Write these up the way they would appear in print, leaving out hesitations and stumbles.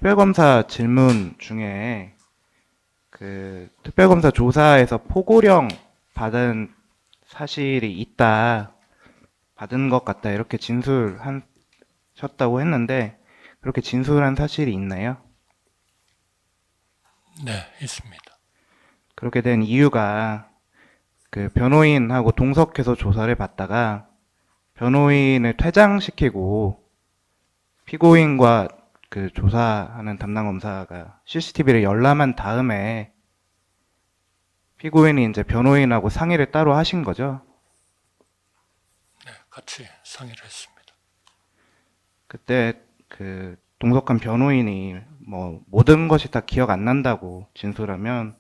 특별검사 질문 중에 특별검사 조사에서 포고령 받은 사실이 있다, 받은 것 같다, 이렇게 진술하셨다고 했는데, 그렇게 진술한 사실이 있나요? 네, 있습니다. 그렇게 된 이유가 변호인하고 동석해서 조사를 받다가 변호인을 퇴장시키고 피고인과 조사하는 담당 검사가 CCTV를 열람한 다음에 피고인이 이제 변호인하고 상의를 따로 하신 거죠. 네, 같이 상의를 했습니다. 그때 동석한 변호인이 뭐 모든 것이 다 기억 안 난다고 진술하면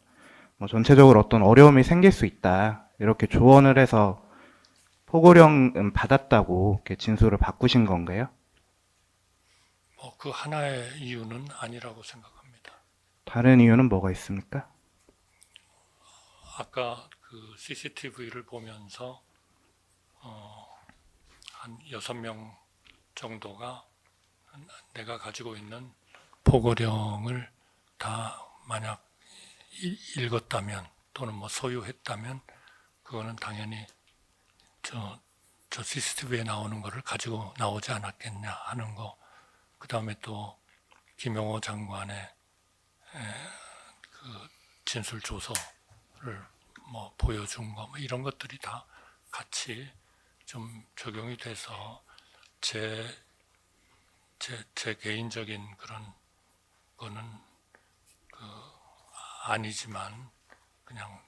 뭐 전체적으로 어떤 어려움이 생길 수 있다, 이렇게 조언을 해서 포고령은 받았다고 이렇게 진술을 바꾸신 건가요? 그 하나의 이유는 아니라고 생각합니다. 다른 이유는 뭐가 있습니까? 아까 그 CCTV를 보면서 한 6명 정도가 내가 가지고 있는 포고령을 다 만약 읽었다면 또는 뭐 소유했다면 그거는 당연히 저 CCTV에 나오는 거를 가지고 나오지 않았겠냐 하는 거. 그 다음에 또 김용호 장관의 그 진술 조서를 뭐 보여준 거, 뭐 이런 것들이 다 같이 좀 적용이 돼서 제 개인적인 그런 거는 아니지만 그냥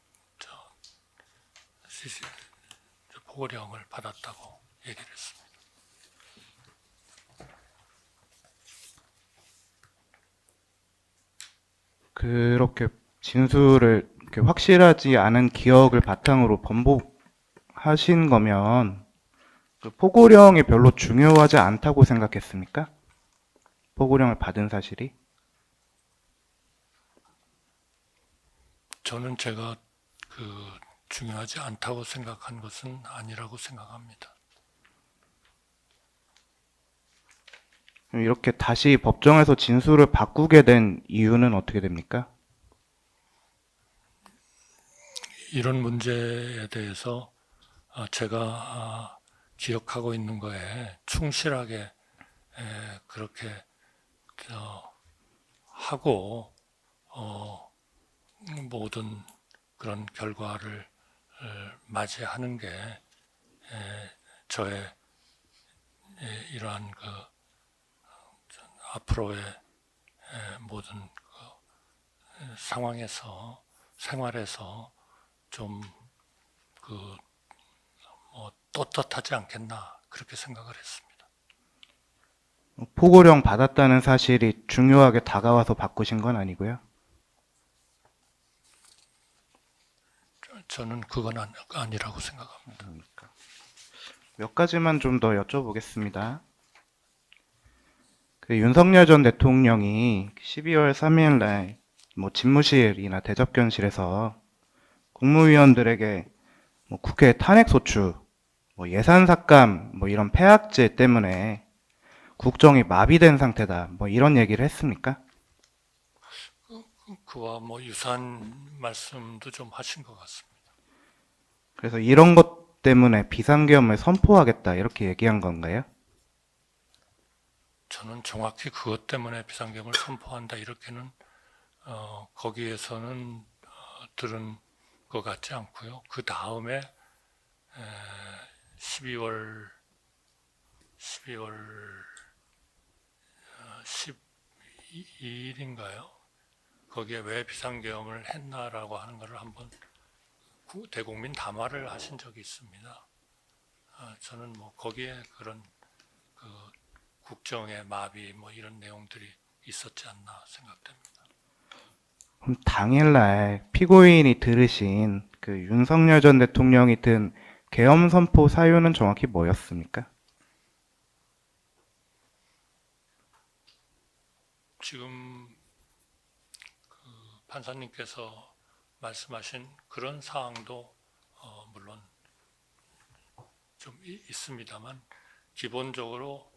보고령을 받았다고 얘기를 했습니다. 그렇게 진술을 이렇게 확실하지 않은 기억을 바탕으로 번복하신 거면 포고령이 별로 중요하지 않다고 생각했습니까? 포고령을 받은 사실이? 저는 제가 중요하지 않다고 생각한 것은 아니라고 생각합니다. 이렇게 다시 법정에서 진술을 바꾸게 된 이유는 어떻게 됩니까? 이런 문제에 대해서 제가 기억하고 있는 거에 충실하게 그렇게 하고 모든 그런 결과를 맞이하는 게 저의 이러한 앞으로의 모든 상황에서 생활에서 좀 떳떳하지 않겠나 그렇게 생각을 했습니다. 포고령 받았다는 사실이 중요하게 다가와서 바꾸신 건 아니고요. 저는 그건 아니라고 생각합니다. 몇 가지만 좀 더 여쭤보겠습니다. 윤석열 전 대통령이 12월 3일 날 뭐 집무실이나 대접견실에서 국무위원들에게 뭐 국회 탄핵소추, 뭐 예산 삭감, 뭐 이런 폐악제 때문에 국정이 마비된 상태다, 뭐 이런 얘기를 했습니까? 그와 뭐 유사한 말씀도 좀 하신 것 같습니다. 그래서 이런 것 때문에 비상계엄을 선포하겠다, 이렇게 얘기한 건가요? 저는 정확히 그것 때문에 비상계엄을 선포한다 이렇게는 거기에서는 들은 것 같지 않고요. 그 다음에 12월 12일 거기에 왜 비상계엄을 했나라고 하는 것을 한번 대국민 담화를 하신 적이 있습니다. 저는 뭐 거기에 그런 국정의 마비 뭐 이런 내용들이 있었지 않나 생각됩니다. 그럼 당일날 피고인이 들으신 윤석열 전 대통령이 든 계엄 선포 사유는 정확히 뭐였습니까? 지금 판사님께서 말씀하신 그런 사항도 물론 좀 있습니다만 기본적으로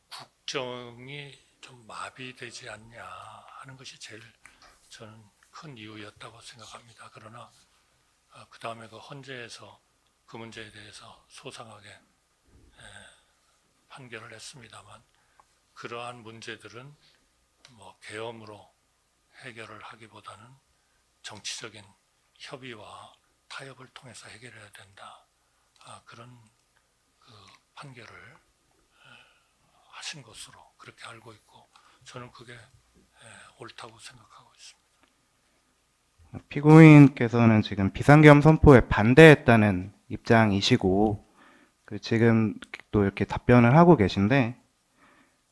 국정이 좀 마비되지 않냐 하는 것이 제일 저는 큰 이유였다고 생각합니다. 그러나 그 다음에 그 헌재에서 그 문제에 대해서 소상하게 판결을 했습니다만 그러한 문제들은 뭐 계엄으로 해결을 하기보다는 정치적인 협의와 타협을 통해서 해결해야 된다. 그런 그 판결을 하신 것으로 그렇게 알고 있고 저는 그게 옳다고 생각하고 있습니다. 피고인께서는 지금 비상계엄 선포에 반대했다는 입장이시고, 지금 또 이렇게 답변을 하고 계신데,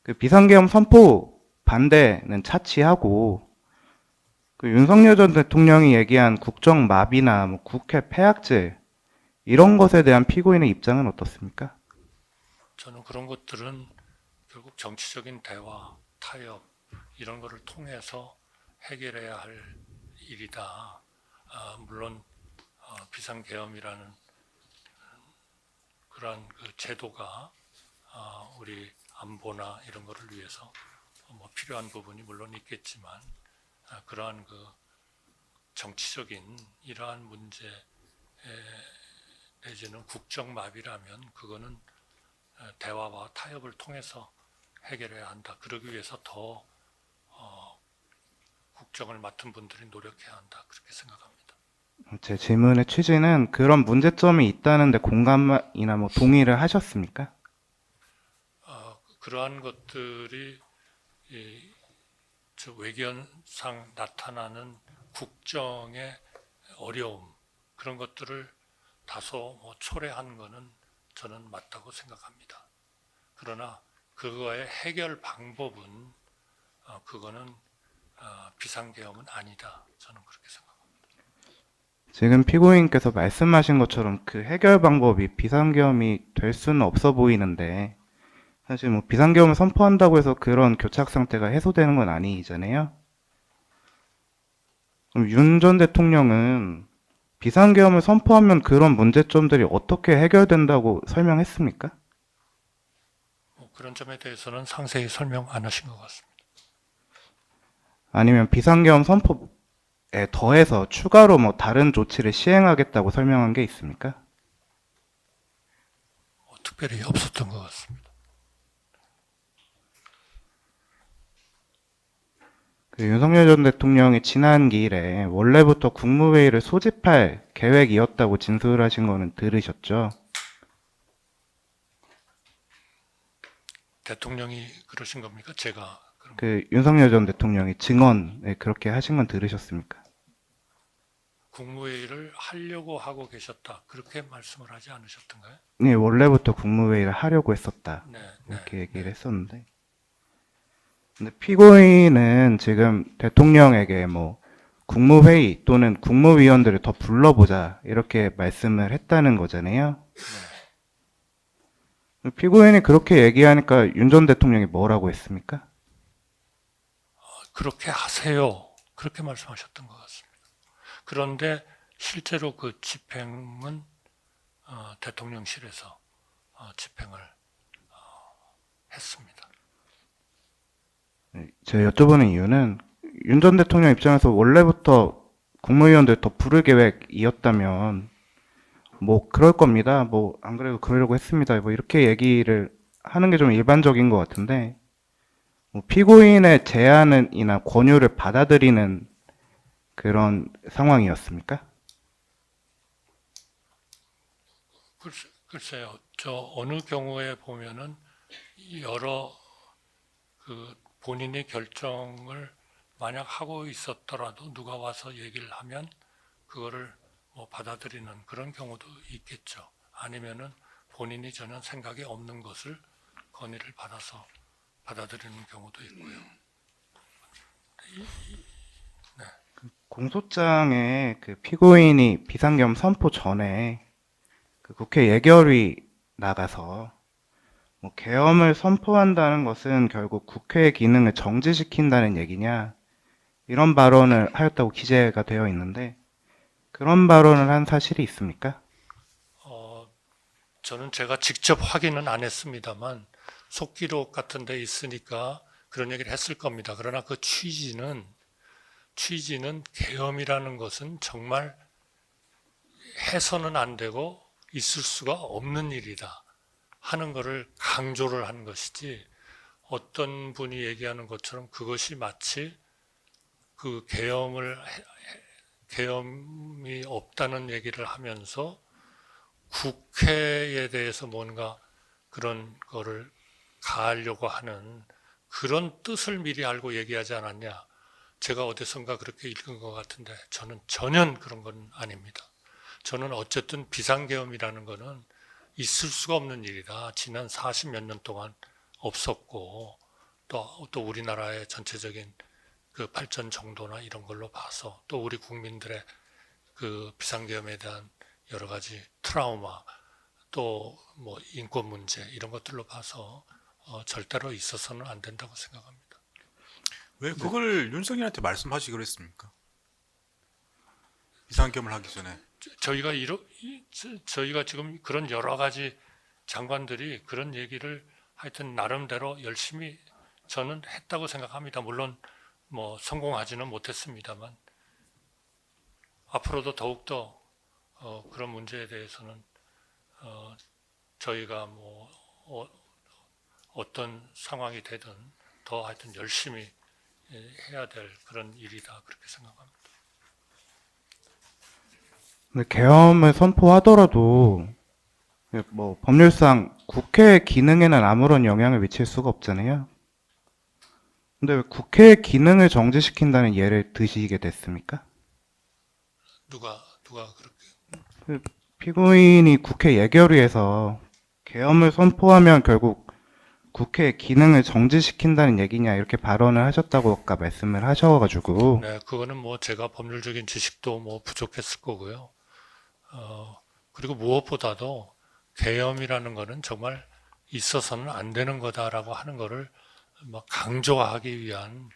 그 비상계엄 선포 반대는 차치하고, 윤석열 전 대통령이 얘기한 국정 마비나 뭐 국회 폐악질, 이런 것에 대한 피고인의 입장은 어떻습니까? 저는 그런 것들은 결국 정치적인 대화, 타협 이런 거를 통해서 해결해야 할 일이다. 물론 비상계엄이라는 그러한 그 제도가 우리 안보나 이런 거를 위해서 뭐 필요한 부분이 물론 있겠지만 그러한 그 정치적인 이러한 문제 내지는 국정마비라면 그거는 대화와 타협을 통해서 해결해야 한다. 그러기 위해서 더 국정을 맡은 분들이 노력해야 한다. 그렇게 생각합니다. 제 질문의 취지는 그런 문제점이 있다는데 공감이나 뭐 동의를 하셨습니까? 그러한 것들이 저 외견상 나타나는 국정의 어려움 그런 것들을 다소 뭐 초래한 것은 저는 맞다고 생각합니다. 그러나 그거의 해결 방법은 그거는 비상계엄은 아니다. 저는 그렇게 생각합니다. 지금 피고인께서 말씀하신 것처럼 그 해결 방법이 비상계엄이 될 수는 없어 보이는데, 사실 뭐 비상계엄을 선포한다고 해서 그런 교착 상태가 해소되는 건 아니잖아요. 그럼 윤 전 대통령은 비상계엄을 선포하면 그런 문제점들이 어떻게 해결된다고 설명했습니까? 그런 점에 대해서는 상세히 설명 안 하신 것 같습니다. 아니면 비상계엄 선포에 더해서 추가로 뭐 다른 조치를 시행하겠다고 설명한 게 있습니까? 특별히 없었던 것 같습니다. 윤석열 전 대통령이 지난 기일에 원래부터 국무회의를 소집할 계획이었다고 진술하신 거는 들으셨죠? 대통령이 그러신 겁니까? 제가 그런 윤석열 전 대통령이 증언에 그렇게 하신 건 들으셨습니까? 국무회의를 하려고 하고 계셨다. 그렇게 말씀을 하지 않으셨던가요? 네, 원래부터 국무회의를 하려고 했었다. 네, 이렇게 얘기를 했었는데. 근데 피고인은 지금 대통령에게 뭐 국무회의 또는 국무위원들을 더 불러보자 이렇게 말씀을 했다는 거잖아요. 피고인이 그렇게 얘기하니까 윤 전 대통령이 뭐라고 했습니까? 그렇게 하세요. 그렇게 말씀하셨던 것 같습니다. 그런데 실제로 그 집행은 대통령실에서 집행을 했습니다. 제가 여쭤보는 이유는 윤 전 대통령 입장에서 원래부터 국무위원들 더 부를 계획이었다면 뭐 그럴 겁니다. 뭐 안 그래도 그러려고 했습니다. 뭐 이렇게 얘기를 하는 게 좀 일반적인 것 같은데 뭐 피고인의 제안이나 권유를 받아들이는 그런 상황이었습니까? 글쎄요. 저 어느 경우에 보면은 여러 그 본인이 결정을 만약 하고 있었더라도 누가 와서 얘기를 하면 그거를 뭐 받아들이는 그런 경우도 있겠죠. 아니면은 본인이 전혀 생각이 없는 것을 건의를 받아서 받아들이는 경우도 있고요. 공소장에 그 피고인이 비상계엄 선포 전에 그 국회 예결위 나가서 뭐 계엄을 선포한다는 것은 결국 국회의 기능을 정지시킨다는 얘기냐 이런 발언을 하였다고 기재가 되어 있는데 그런 발언을 한 사실이 있습니까? 저는 제가 직접 확인은 안 했습니다만 속기록 같은 데 있으니까 그런 얘기를 했을 겁니다. 그러나 그 취지는 계엄이라는 것은 정말 해서는 안 되고 있을 수가 없는 일이다 하는 것을 강조를 한 것이지, 어떤 분이 얘기하는 것처럼 그것이 마치 그 계엄이 없다는 얘기를 하면서 국회에 대해서 뭔가 그런 거를 가하려고 하는 그런 뜻을 미리 알고 얘기하지 않았냐. 제가 어디선가 그렇게 읽은 것 같은데 저는 전혀 그런 건 아닙니다. 저는 어쨌든 비상계엄이라는 거는 있을 수가 없는 일이다. 지난 40몇 년 동안 없었고, 또 우리나라의 전체적인 그 발전 정도나 이런 걸로 봐서, 또 우리 국민들의 그 비상계엄에 대한 여러 가지 트라우마, 또 뭐 인권 문제 이런 것들로 봐서 절대로 있어서는 안 된다고 생각합니다. 왜 그걸 윤석열한테 말씀하시기로 했습니까? 비상겸을 하기 전에. 저희가 지금 그런 여러 가지 장관들이 그런 얘기를 하여튼 나름대로 열심히 저는 했다고 생각합니다. 물론 뭐 성공하지는 못했습니다만 앞으로도 더욱더 그런 문제에 대해서는 저희가 뭐 어떤 상황이 되든 더 하여튼 열심히 해야 될 그런 일이다 그렇게 생각합니다. 근데 계엄을 선포하더라도 뭐 법률상 국회 기능에는 아무런 영향을 미칠 수가 없잖아요. 근데 왜 국회 기능을 정지시킨다는 예를 드시게 됐습니까? 누가 그렇게 피고인이 국회 예결위에서 계엄을 선포하면 결국 국회 기능을 정지시킨다는 얘기냐 이렇게 발언을 하셨다고 아까 말씀을 하셔가지고 네, 그거는 뭐 제가 법률적인 지식도 뭐 부족했을 거고요. 그리고 무엇보다도 계엄이라는 거는 정말 있어서는 안 되는 거다라고 하는 거를 막 강조하기 위한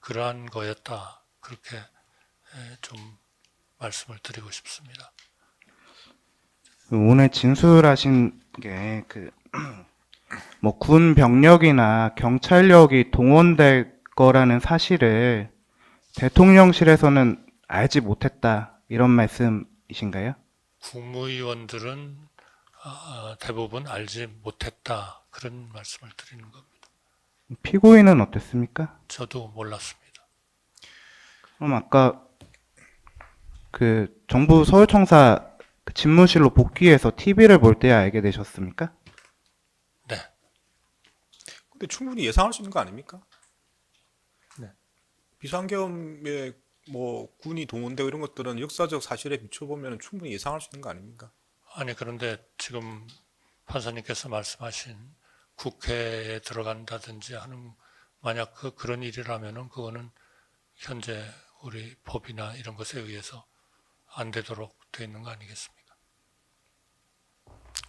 그러한 거였다. 그렇게 좀 말씀을 드리고 싶습니다. 오늘 진술하신 게 뭐 군 병력이나 경찰력이 동원될 거라는 사실을 대통령실에서는 알지 못했다 이런 말씀이신가요? 국무위원들은 대부분 알지 못했다 그런 말씀을 드리는 겁니다. 피고인은 어땠습니까? 저도 몰랐습니다. 그럼 아까 그 정부 서울청사 그 집무실로 복귀해서 TV를 볼 때야 알게 되셨습니까? 네. 근데 충분히 예상할 수 있는 거 아닙니까? 네. 비상계엄에 뭐 군이 동원되고 이런 것들은 역사적 사실에 비춰보면 충분히 예상할 수 있는 거 아닙니까? 아니 그런데 지금 판사님께서 말씀하신 국회에 들어간다든지 하는 만약 그런 일이라면은 그거는 현재 우리 법이나 이런 것에 의해서 안 되도록 돼 있는 거 아니겠습니까?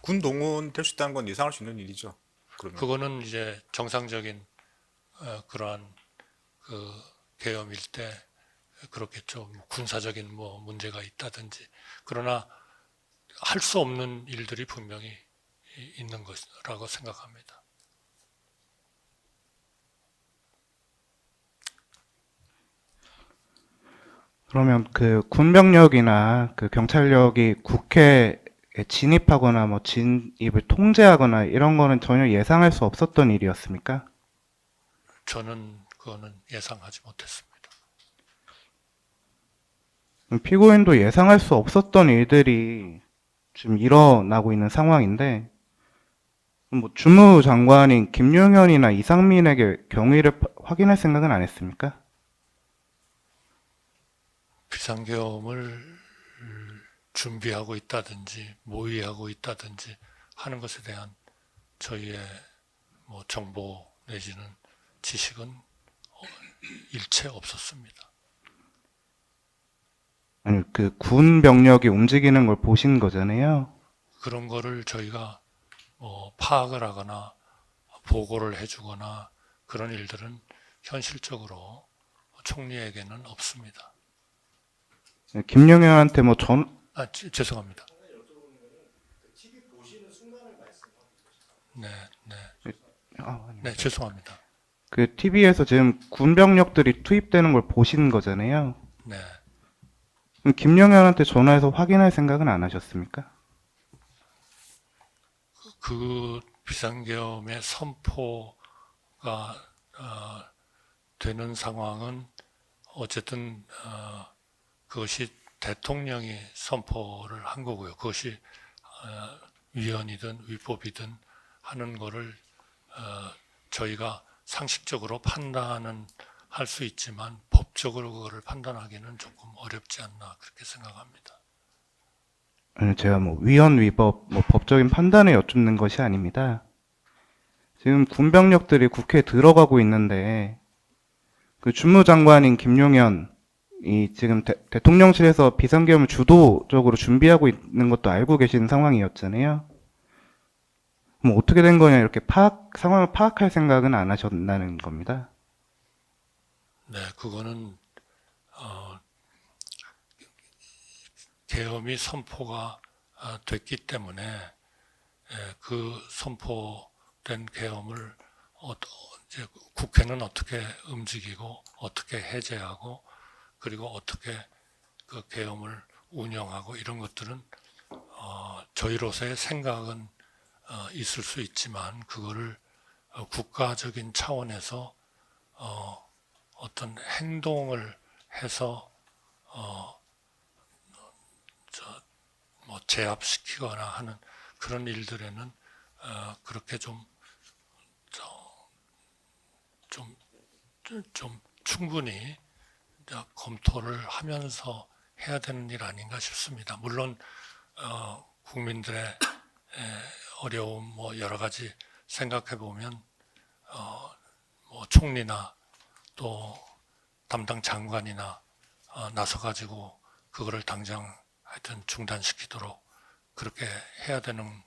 군 동원될 수 있다는 건 예상할 수 있는 일이죠. 그러면 그거는 이제 정상적인 그러한 그 계엄일 때 그렇겠죠. 뭐 군사적인 뭐 문제가 있다든지. 그러나 할 수 없는 일들이 분명히 있는 것이라고 생각합니다. 그러면 그 군병력이나 그 경찰력이 국회에 진입하거나 뭐 진입을 통제하거나 이런 거는 전혀 예상할 수 없었던 일이었습니까? 저는 그거는 예상하지 못했습니다. 피고인도 예상할 수 없었던 일들이 지금 일어나고 있는 상황인데, 뭐 주무장관인 김용현이나 이상민에게 경위를 확인할 생각은 안 했습니까? 비상계엄을 준비하고 있다든지 모의하고 있다든지 하는 것에 대한 저희의 뭐 정보 내지는 지식은 일체 없었습니다. 아니, 그 군 병력이 움직이는 걸 보신 거잖아요. 그런 거를 저희가 뭐 파악을 하거나 보고를 해주거나 그런 일들은 현실적으로 총리에게는 없습니다. 김용현한테 뭐 죄송합니다. 네, 네, 네, 죄송합니다. 그 TV에서 지금 군병력들이 투입되는 걸 보신 거잖아요. 네. 그럼 김용현한테 전화해서 확인할 생각은 안 하셨습니까? 그 비상계엄의 선포가 되는 상황은 어쨌든 그것이 대통령이 선포를 한 거고요. 그것이 위헌이든 위법이든 하는 거를 저희가 상식적으로 판단은 할 수 있지만 법적으로 그거를 판단하기는 조금 어렵지 않나 그렇게 생각합니다. 아니, 제가 뭐 위헌 위법 뭐 법적인 판단을 여쭙는 것이 아닙니다. 지금 군병력들이 국회에 들어가고 있는데 그 주무장관인 김용현이 지금 대통령실에서 비상계엄을 주도적으로 준비하고 있는 것도 알고 계신 상황이었잖아요. 그럼 어떻게 된 거냐 이렇게 상황을 파악할 생각은 안 하셨다는 겁니다. 네, 그거는 계엄이 선포가 됐기 때문에 그 선포된 계엄을 이제 국회는 어떻게 움직이고 어떻게 해제하고 그리고 어떻게 그 계엄을 운영하고 이런 것들은 저희로서의 생각은 있을 수 있지만 그거를 국가적인 차원에서 어떤 행동을 해서 뭐 제압시키거나 하는 그런 일들에는 그렇게 좀 충분히 검토를 하면서 해야 되는 일 아닌가 싶습니다. 물론 국민들의 어려움 뭐 여러 가지 생각해 보면 뭐 총리나 또 담당 장관이나 나서 가지고 그거를 당장 하여튼 중단시키도록 그렇게 해야 되는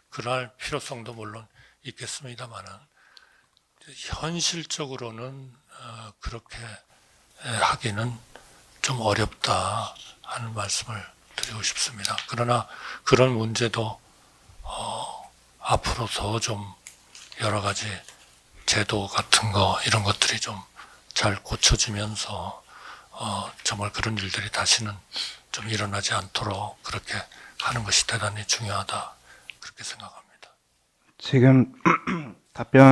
그럴 필요성도 물론 있겠습니다만은 현실적으로는 그렇게 하기는 좀 어렵다 하는 말씀을 드리고 싶습니다. 그러나 그런 문제도 앞으로 더 좀 여러 가지 제도 같은 거 이런 것들이 좀 잘 고쳐지면서 정말 그런 일들이 다시는 좀 일어나지 않도록 그렇게 하는 것이 대단히 중요하다 그렇게 생각합니다. 지금 답변